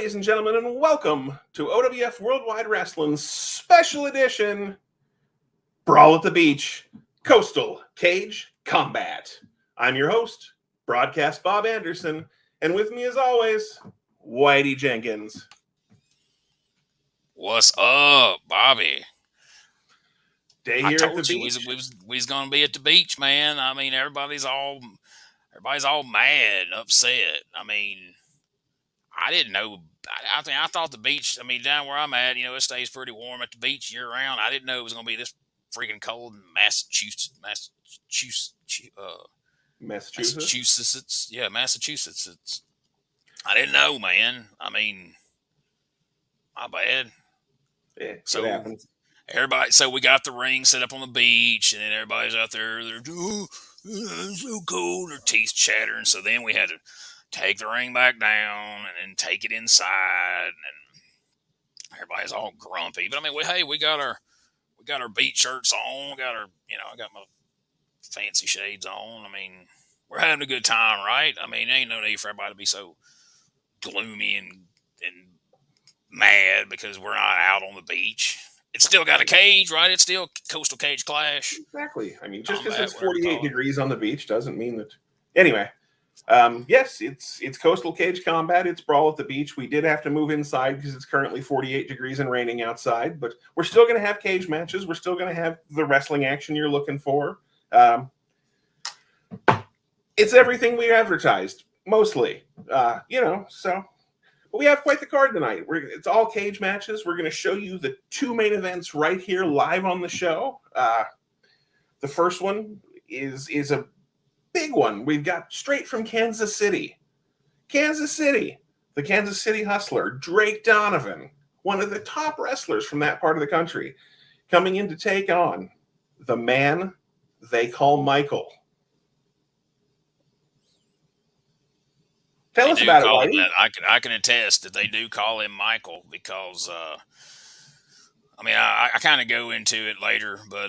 ladies and gentlemen, and welcome to OWF World Wide Wrasslin's special edition Brawl at the Beach Coastal Cage Combat. I'm your host, Broadcast Bob Anderson, and with me as always, Whitey Junkins. What's up, Bobby? Day here at the we was gonna be at the beach, man. I mean, everybody's all mad and upset. I mean, I didn't know. I thought the beach. I mean, down where I'm at, it stays pretty warm at the beach year round. I didn't know it was gonna be this freaking cold in Massachusetts. Yeah, Massachusetts. I didn't know, man. I mean, my bad. Yeah, so it happens. So we got the ring set up on the beach, and then everybody's out there. They're it's so cold. Their teeth chattering. So then we had to take the ring back down and then take it inside, and everybody's all grumpy. But I mean, we got our beach shirts on. We got our, I got my fancy shades on. I mean, we're having a good time, right? I mean, ain't no need for everybody to be so gloomy and mad because we're not out on the beach. It's still got a cage, right? It's still Coastal Cage Clash. Exactly. I mean, just because it's 48 degrees on the beach doesn't mean that. Anyway, yes, it's Coastal Cage Combat. It's Brawl at the Beach. We did have to move inside because it's currently 48 degrees and raining outside, but we're still going to have cage matches. We're still going to have the wrestling action you're looking for. It's everything we advertised, mostly. So... But we have quite the card tonight. It's all cage matches. We're going to show you the two main events right here live on the show. The first one is a big one. We've got straight from Kansas City. The Kansas City Hustler, Drake Donovan, one of the top wrestlers from that part of the country, coming in to take on the man they call Michael. Tell us about it, Whitey. I can attest that they do call him Michael because, I kind of go into it later, but,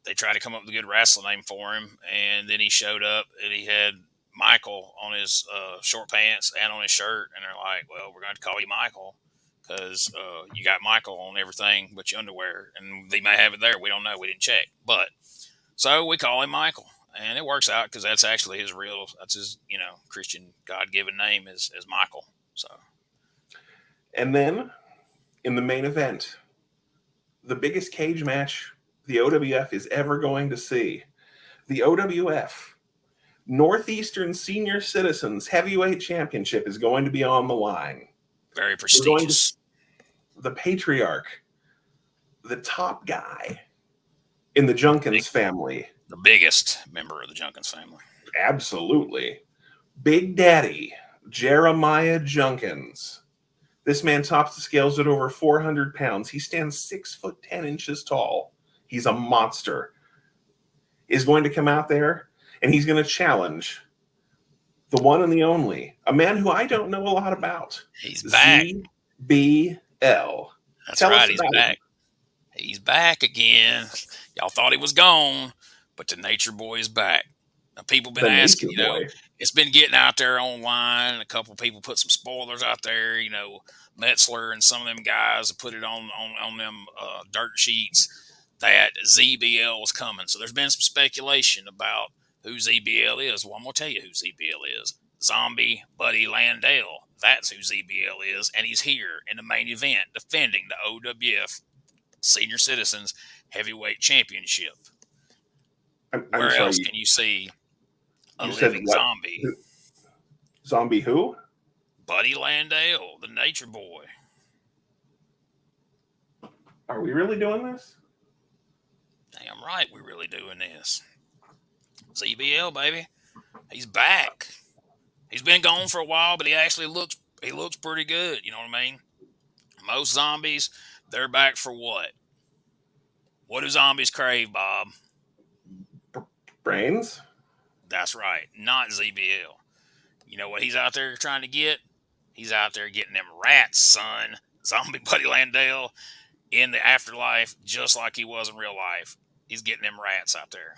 they tried to come up with a good wrestling name for him, and then he showed up, and he had Michael on his short pants and on his shirt, and they're like, well, we're going to call you Michael because you got Michael on everything but your underwear, and they may have it there. We don't know. We didn't check. But so we call him Michael. And it works out because that's actually his Christian God-given name is Michael. So, and then in the main event, the biggest cage match the OWF is ever going to see, the OWF Northeastern Senior Citizens Heavyweight Championship is going to be on the line. Very prestigious. The patriarch, the top guy in the Junkins family. The biggest member of the Junkins family. Absolutely. Big Daddy, Jeremiah Junkins. This man tops the scales at over 400 pounds. He stands 6'10" tall. He's a monster. Is going to come out there, and he's going to challenge the one and the only, a man who I don't know a lot about. He's back. ZBL. That's right, he's back. He's back again. Y'all thought he was gone. But the Nature Boy is back. Now, people been asking, it's been getting out there online. A couple people put some spoilers out there. Metzler and some of them guys put it on them dirt sheets that ZBL was coming. So there's been some speculation about who ZBL is. Well, I'm going to tell you who ZBL is. Zombie Buddy Landel. That's who ZBL is. And he's here in the main event defending the OWF Senior Citizens Heavyweight Championship. Where else can you see a living zombie? Zombie who? Buddy Landel, the Nature Boy. Are we really doing this? Damn right we're really doing this. ZBL, baby. He's back. He's been gone for a while, but he actually looks pretty good. You know what I mean? Most zombies, they're back for what? What do zombies crave, Bob? Brains? That's right. Not ZBL. You know what he's out there trying to get? He's out there getting them rats, son. Zombie Buddy Landel in the afterlife, just like he was in real life. He's getting them rats out there.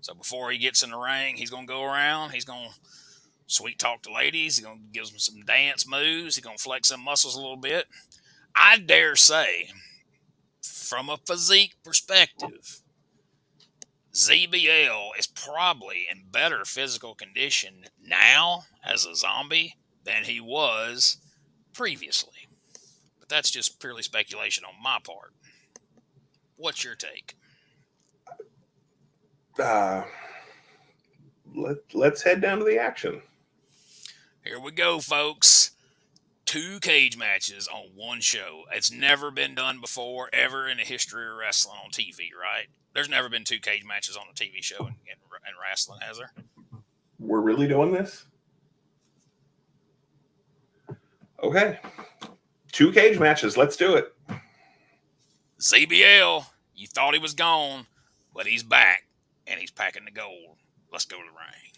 So before he gets in the ring, he's going to go around. He's going to sweet talk to ladies. He's going to give them some dance moves. He's going to flex some muscles a little bit. I dare say, from a physique perspective, ZBL is probably in better physical condition now as a zombie than he was previously. But that's just purely speculation on my part. What's your take? Let's head down to the action. Here we go, folks. 2 cage matches on one show. It's never been done before, ever in the history of wrestling on TV, right? There's never been 2 cage matches on a TV show in wrestling, has there? We're really doing this? Okay. 2 cage matches. Let's do it. ZBL, you thought he was gone, but he's back, and he's packing the gold. Let's go to the ring.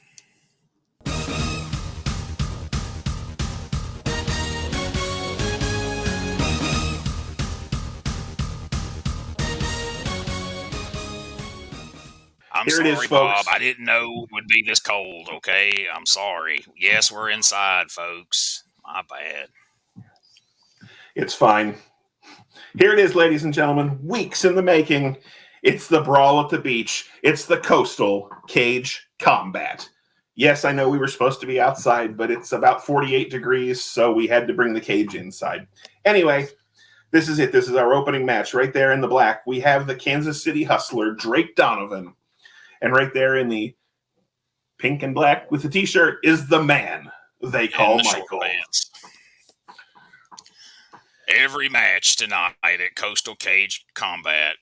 I'm Here sorry, it is, Bob. folks. I didn't know it would be this cold, okay? I'm sorry. Yes, we're inside, folks. My bad. It's fine. Here it is, ladies and gentlemen. Weeks in the making. It's the brawl at the beach. It's the coastal cage combat. Yes, I know we were supposed to be outside, but it's about 48 degrees, so we had to bring the cage inside. Anyway, this is it. This is our opening match. Right there in the black, we have the Kansas City Hustler, Drake Donovan. And right there in the pink and black with the t-shirt is the man they call Michael. Every match tonight at Coastal Cage Combat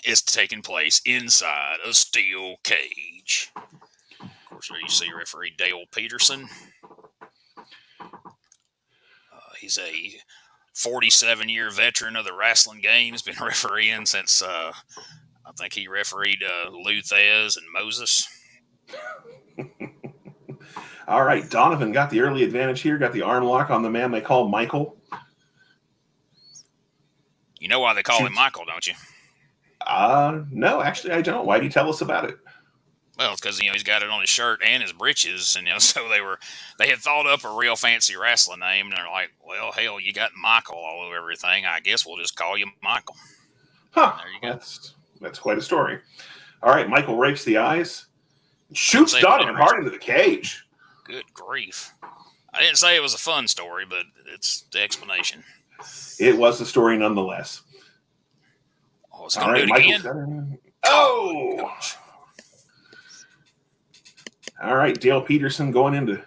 is taking place inside a steel cage. Of course, there you see referee Dale Peterson. He's a 47-year veteran of the wrestling game. He's been refereeing since... I think he refereed Luthez and Moses. All right, Donovan got the early advantage here, got the arm lock on the man they call Michael. You know why they call him Michael, don't you? No, actually I don't. Why'd you tell us about it? Well, it's because, he's got it on his shirt and his breeches, and, so they had thought up a real fancy wrestling name, and they're like, well, hell, you got Michael all over everything. I guess we'll just call you Michael. Huh. There you go. That's quite a story. All right, Michael rakes the eyes, shoots Donovan hard into the cage. Good grief. I didn't say it was a fun story, but it's the explanation. It was the story nonetheless. Oh, is he going to do it again? Oh! All right, Dale Peterson going in to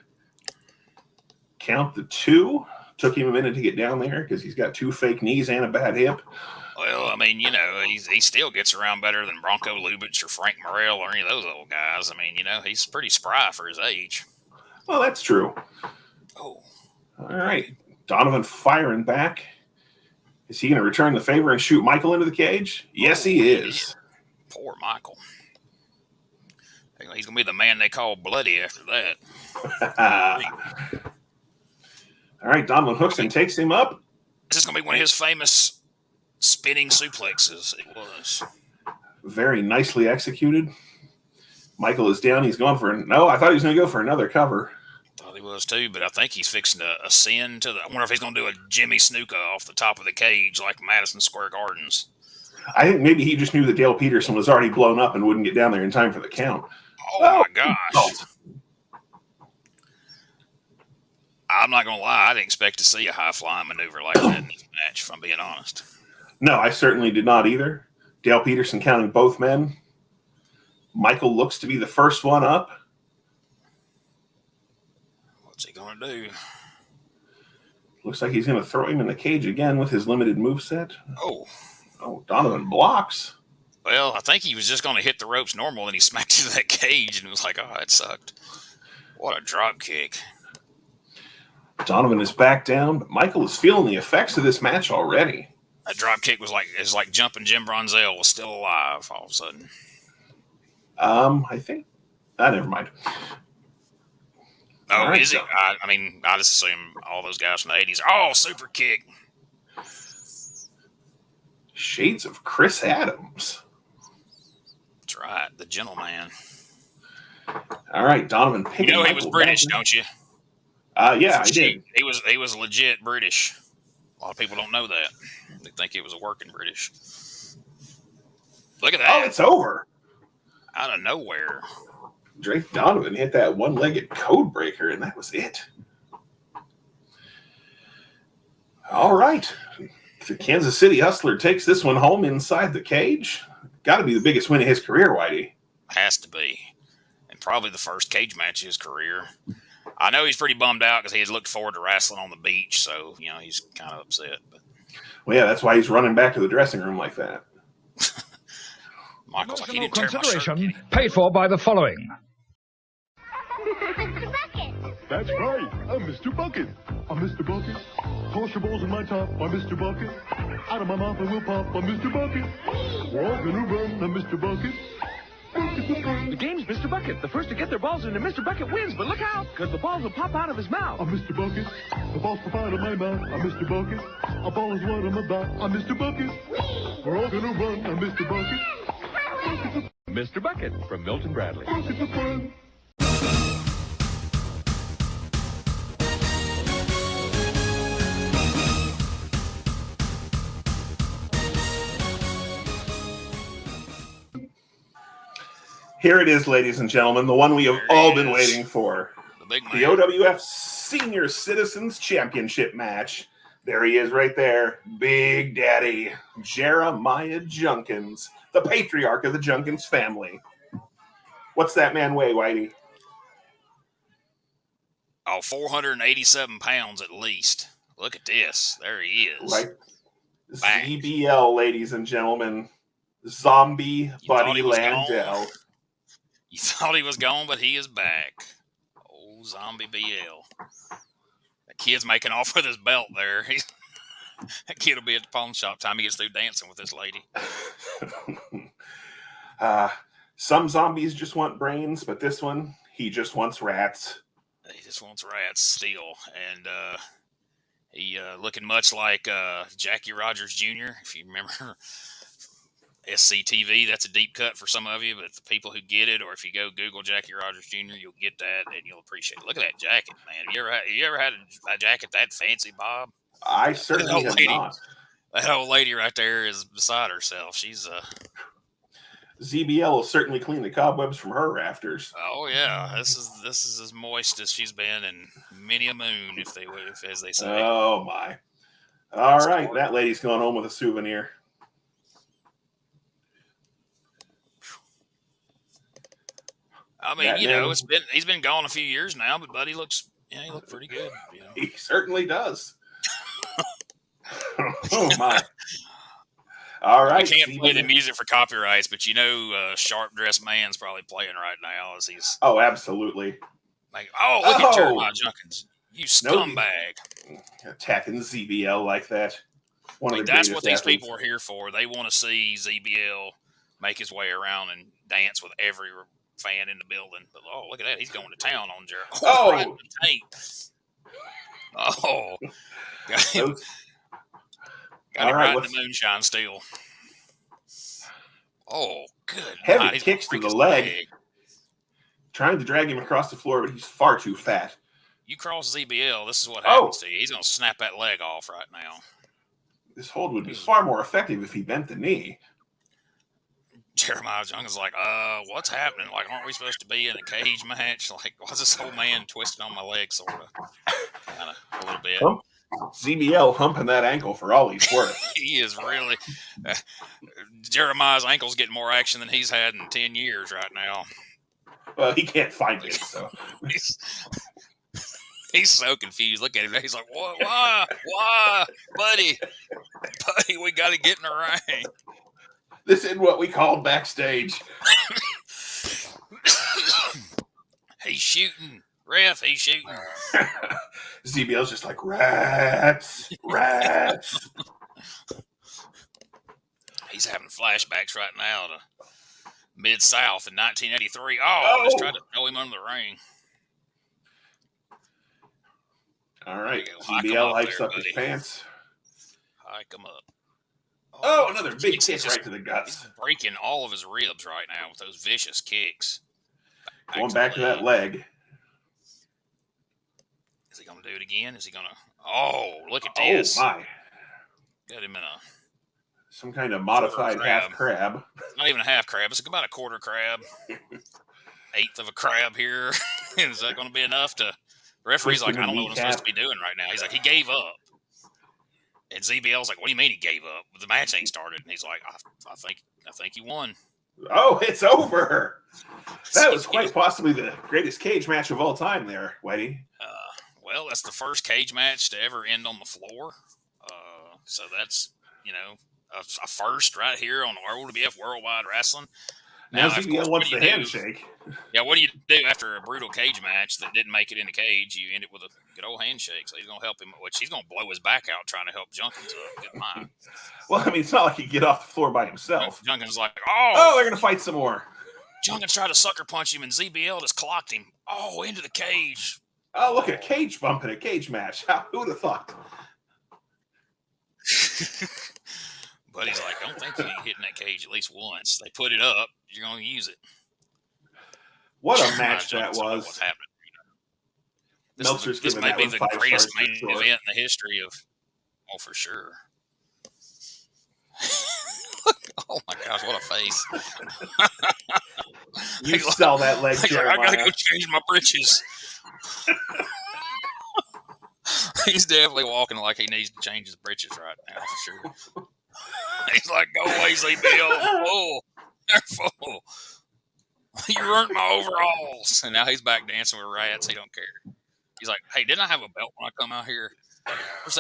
count the 2. Took him a minute to get down there because he's got 2 fake knees and a bad hip. Well, he still gets around better than Bronco Lubitsch or Frank Morrell or any of those old guys. He's pretty spry for his age. Well, that's true. Oh. All right. Donovan firing back. Is he going to return the favor and shoot Michael into the cage? Yes, he is. Poor Michael. He's going to be the man they call Bloody after that. All right. Donovan hooks and takes him up. This is going to be one of his famous spinning suplexes. It was very nicely executed. Michael is down. He's going for I thought he was going to go for another cover. Thought he was too, but I think he's fixing to ascend to the. I wonder if he's going to do a Jimmy Snuka off the top of the cage like Madison Square Gardens. I think maybe he just knew that Dale Peterson was already blown up and wouldn't get down there in time for the count. Oh my gosh! I'm not going to lie. I didn't expect to see a high-flying maneuver like that in this match, if I'm being honest. No, I certainly did not either. Dale Peterson counting both men. Michael looks to be the first one up. What's he going to do? Looks like he's going to throw him in the cage again with his limited moveset. Oh, Donovan blocks. Well, I think he was just going to hit the ropes normal, and he smacked into that cage, and it was like, oh, it sucked. What a drop kick. Donovan is back down, but Michael is feeling the effects of this match already. That drop kick was like jumping Jim Bronzell was still alive all of a sudden. I think. Never mind. Oh, right, is it? I just assume all those guys from the 80s are super kick. Shades of Chris Adams. That's right, the gentleman. All right, Donovan. You know he was British, don't you? Yeah, I did. He was legit British. A lot of people don't know that. They think it was a working British. Look at that. Oh, it's over. Out of nowhere. Drake Donovan hit that one-legged code breaker, and that was it. All right. The Kansas City Hustler takes this one home inside the cage. Got to be the biggest win of his career, Whitey. Has to be. And probably the first cage match of his career. I know he's pretty bummed out because he had looked forward to wrestling on the beach, so, he's kind of upset. But. Well, yeah, that's why he's running back to the dressing room like that. Michael's like, he didn't tear my shirt. Paid for by the following. Mr. Bucket. That's right. I'm Mr. Bucket. I'm Mr. Bucket. Toss your balls in my top. I'm Mr. Bucket. Out of my mouth I will pop. I'm Mr. Bucket. We're all gonna run. I'm Mr. Bucket. The game's Mr. Bucket. The first to get their balls into Mr. Bucket wins, but look out, because the balls will pop out of his mouth. I'm Mr. Bucket. The balls pop out of my mouth. I'm Mr. Bucket. A ball is what I'm about. I'm Mr. Bucket. We're all gonna run. I'm Mr. Bucket. Mr. Bucket from Milton Bradley. Bucket for fun. Here it is, ladies and gentlemen, the one we have all been waiting for. The OWF Senior Citizens Championship match. There he is right there. Big Daddy Jeremiah Junkins, the patriarch of the Junkins family. What's that man weigh, Whitey? Oh, 487 pounds at least. Look at this. There he is. Right. Back. ZBL, ladies and gentlemen. Zombie Buddy Landel. You thought he was gone, but he is back. Oh, Zombie BL. That kid's making off with his belt there. That kid will be at the pawn shop time he gets through dancing with this lady. Some zombies just want brains, but this one, he just wants rats. He just wants rats still. And he looking much like Jackie Rogers Jr., if you remember. SCTV, that's a deep cut for some of you, but the people who get it, or if you go Google Jackie Rogers Jr., you'll get that and you'll appreciate it. Look at that jacket, man. Have you ever had a jacket that fancy, Bob? I certainly have not. That old lady right there is beside herself. She's ZBL will certainly clean the cobwebs from her rafters. Oh yeah, this is as moist as she's been in many a moon, as they say. Oh my! All right, that lady's going home with a souvenir. I mean, he's been gone a few years now, but Buddy he looked pretty good. He certainly does. Oh my! All right, I can't play the music for copyrights, but Sharp Dressed Man's probably playing right now as he's. Oh, absolutely. Like, look at Jeremiah Junkins, you scumbag! Attacking ZBL like that. That's what these people are here for. They want to see ZBL make his way around and dance with every fan in the building. But look at that, he's going to town on Jeremiah. Oh, right in the tank. Oh, got him right in the moonshine still. Oh, good. Heavy kicks to the leg. Trying to drag him across the floor, but he's far too fat. You cross ZBL, this is what happens to you. He's going to snap that leg off right now. This hold would be far more effective if he bent the knee. Jeremiah Junkins like, what's happening? Like, aren't we supposed to be in a cage match? Like, why's this old man twisting on my leg, sort of? Kind of, a little bit. ZBL humping that ankle for all he's worth. He is really... Jeremiah's ankle's getting more action than he's had in 10 years right now. Well, he can't find it, so... He's so confused. Look at him. He's like, what? Why? Buddy, we got to get in the ring. This is what we call backstage. He's shooting. Ref, he's shooting. ZBL's just like, rats. He's having flashbacks right now to Mid-South in 1983. Oh, just tried to throw him under the ring. All right. ZBL hikes up his pants. Hike him up. Oh, another big kick right to the guts. He's breaking all of his ribs right now with those vicious kicks. Going back to that leg. Is he going to do it again? Is he going to? Oh, look at this! Oh my! Got him in some kind of modified half crab. Not even a half crab. It's about a quarter crab. Eighth of a crab here. Is that going to be enough to? The referee's like, I don't know what I'm supposed to be doing right now. He's like, he gave up. And ZBL's like, what do you mean he gave up? The match ain't started. And he's like, I think he won. Oh, it's over. That was quite possibly the greatest cage match of all time there, Whitey. Well, that's the first cage match to ever end on the floor. So that's, a first right here on OWF World Wide Wrasslin. Now ZBL wants the handshake. Yeah, what do you do after a brutal cage match that didn't make it in the cage? You end it with a good old handshake. So he's going to help him, which he's going to blow his back out trying to help Junkins up. Good mind. Well, I mean, it's not like he get off the floor by himself. Junkins like, they're going to fight some more. Junkins tried to sucker punch him, and ZBL just clocked him. Oh, into the cage. Oh, look at a cage bump in a cage match. Who would have thought? But he's like, I don't think you're hitting that cage at least once. They put it up. You're going to use it. What a match that was. What's happening? This may be the greatest main event in the history of, for sure. Oh, my gosh, what a face. You sell that leg, Jeremiah. I got to go change my britches. He's definitely walking like he needs to change his britches right now, for sure. He's like, go away, ZBL. Full. They're full. You ruined my overalls. And now he's back dancing with rats. He don't care. He's like, hey, didn't I have a belt when I come out here? Where's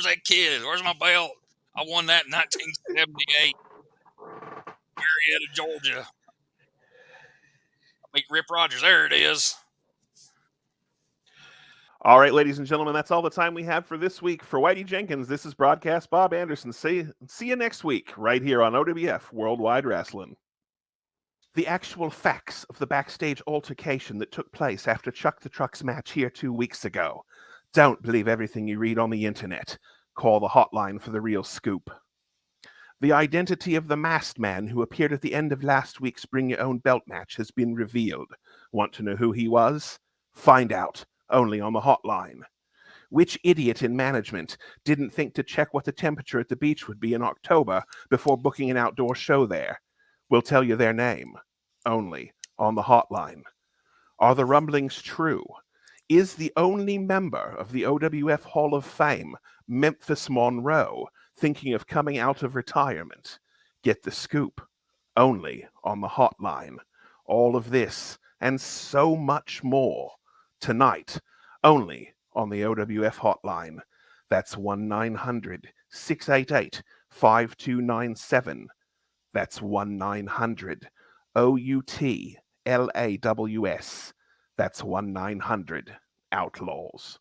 that kid? Where's my belt? I won that in 1978. Marietta, Georgia. I beat Rip Rogers. There it is. All right, ladies and gentlemen, that's all the time we have for this week. For Whitey Jenkins, this is Broadcast Bob Anderson. See you next week right here on OWF World Wide Wrasslin. The actual facts of the backstage altercation that took place after Chuck the Truck's match here 2 weeks ago. Don't believe everything you read on the internet. Call the hotline for the real scoop. The identity of the masked man who appeared at the end of last week's Bring Your Own Belt match has been revealed. Want to know who he was? Find out. Only on the hotline. Which idiot in management didn't think to check what the temperature at the beach would be in October before booking an outdoor show there? We'll tell you their name. Only on the hotline. Are the rumblings true? Is the only member of the OWF Hall of Fame, Memphis Monroe, thinking of coming out of retirement? Get the scoop. Only on the hotline. All of this and so much more tonight, only on the OWF hotline. That's 1-900-688-5297. That's 1-900-OUTLAWS. That's 1-900-OUTLAWS.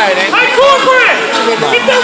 Hey, corporate! Get that